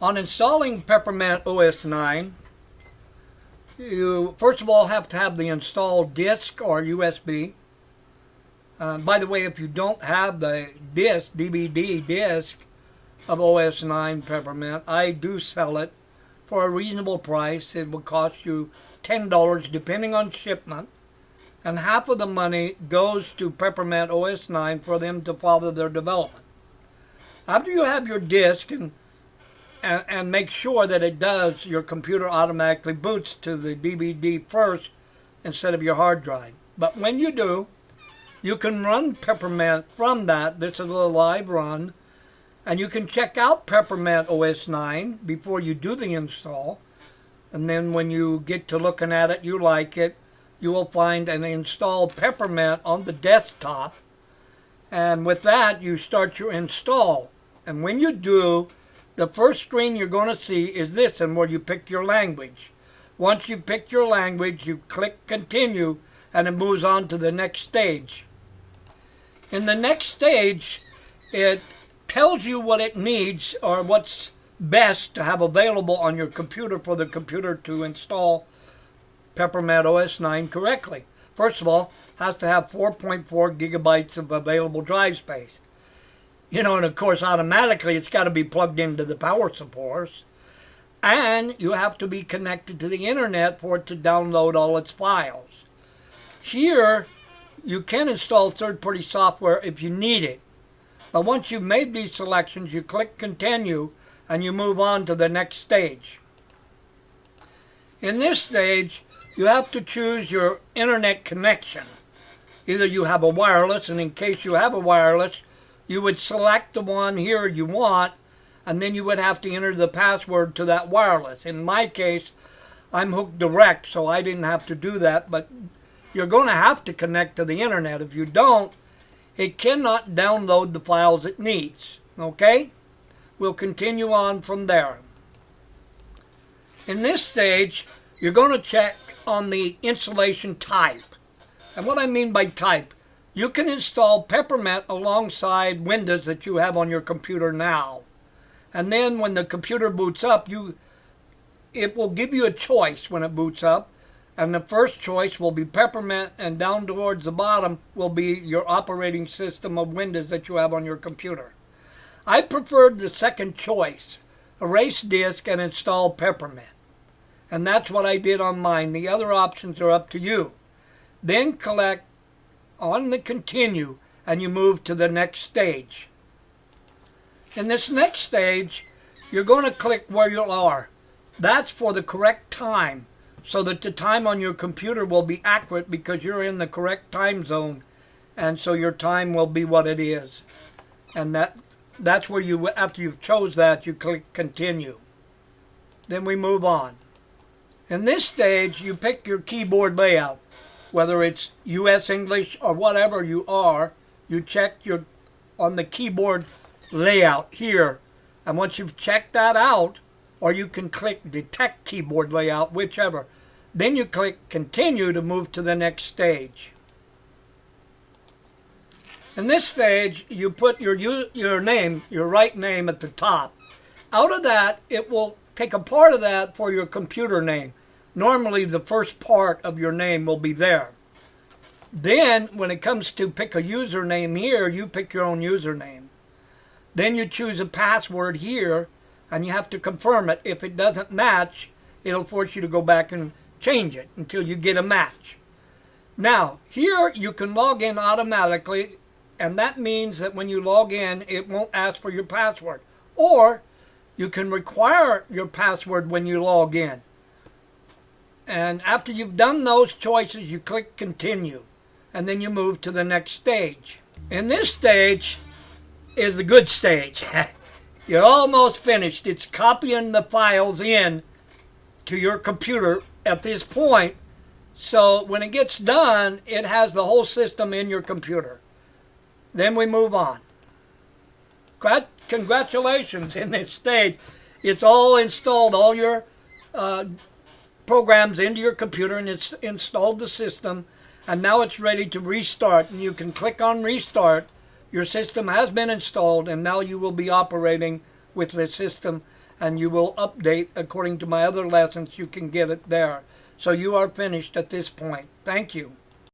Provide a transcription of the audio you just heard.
On installing Peppermint OS 9, you first of all have to have the installed disk or USB. By the way, if you don't have the disc, DVD disc of OS 9 Peppermint, I do sell it for a reasonable price. It will cost you $10 depending on shipment, and half of the money goes to Peppermint OS 9 for them to follow their development. After you have your disc and make sure that it does, your computer automatically boots to the DVD first instead of your hard drive. But when you do, you can run Peppermint from that. This is a live run. And you can check out Peppermint OS 9 before you do the install. And then when you get to looking at it, you like it, you will find an installed Peppermint on the desktop. And with that, you start your install. And when you do, the first screen you're going to see is this, and where you pick your language. Once you pick your language, you click continue, and it moves on to the next stage. In the next stage, it tells you what it needs or what's best to have available on your computer for the computer to install Peppermint OS 9 correctly. First of all, it has to have 4.4 gigabytes of available drive space. And of course, automatically, it's got to be plugged into the power source. And you have to be connected to the internet for it to download all its files. Here, you can install third-party software if you need it. But once you've made these selections, you click continue and you move on to the next stage. In this stage, you have to choose your internet connection. Either you have a wireless, and in case you have a wireless, you would select the one here you want, and then you would have to enter the password to that wireless. In my case, I'm hooked direct, so I didn't have to do that, but you're going to have to connect to the internet. If you don't, it cannot download the files it needs. Okay? We'll continue on from there. In this stage, you're going to check on the installation type. And what I mean by type, you can install Peppermint alongside Windows that you have on your computer now. And then when the computer boots up, it will give you a choice when it boots up. And the first choice will be Peppermint, and down towards the bottom will be your operating system of Windows that you have on your computer. I preferred the second choice, erase disk and install Peppermint. And that's what I did on mine. The other options are up to you. Then click on the continue and you move to the next stage. In this next stage, you're going to click where you are. That's for the correct time, so that the time on your computer will be accurate because you're in the correct time zone, and so your time will be what it is. And that's where you, after you've chose that, you click continue. Then we move on. In this stage, you pick your keyboard layout. Whether it's US English or whatever you are, you check on the keyboard layout here. And once you've checked that out, or you can click detect keyboard layout, whichever. Then you click continue to move to the next stage. In this stage, you put your name, your right name at the top. Out of that, it will take a part of that for your computer name. Normally, the first part of your name will be there. Then, when it comes to pick a username here, you pick your own username. Then you choose a password here, and you have to confirm it. If it doesn't match, it'll force you to go back and change it until you get a match. Now, here you can log in automatically, and that means that when you log in, it won't ask for your password. Or you can require your password when you log in. And after you've done those choices, you click continue, and then you move to the next stage. In this stage is the good stage. You're almost finished. It's copying the files in to your computer at this point. So when it gets done, it has the whole system in your computer. Then we move on. Congratulations, in this stage. It's all installed, all your programs into your computer, and it's installed the system, and now it's ready to restart. And you can click on restart. Your system has been installed, and now you will be operating with the system and you will update according to my other lessons. You can get it there. So you are finished at this point. Thank you.